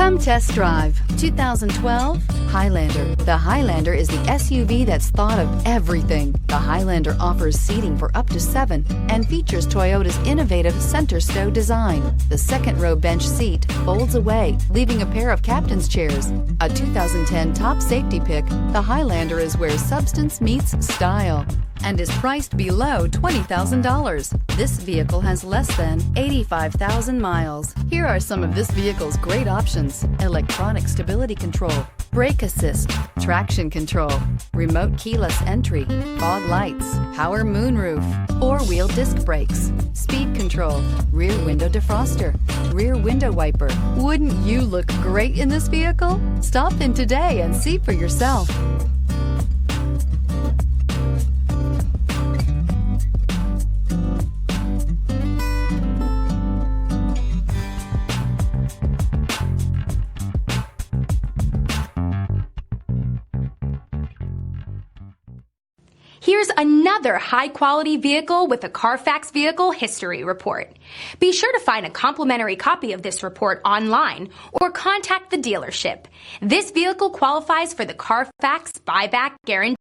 Come test drive 2012 Highlander. The Highlander is the SUV that's thought of everything. The Highlander offers seating for up to 7 and features Toyota's innovative center stow design. The second row bench seat folds away, leaving a pair of captain's chairs. A 2010 top safety pick, the Highlander is where substance meets style and is priced below $20,000. This vehicle has less than 85,000 miles. Here are some of this vehicle's great options: electronic stability control, brake assist, traction control, remote keyless entry, fog lights, power moonroof, 4-wheel disc brakes, speed control, rear window defroster, rear window wiper. Wouldn't you look great in this vehicle? Stop in today and see for yourself. Here's another high-quality vehicle with a CARFAX Vehicle History Report. Be sure to find a complimentary copy of this report online or contact the dealership. This vehicle qualifies for the CARFAX Buyback Guarantee.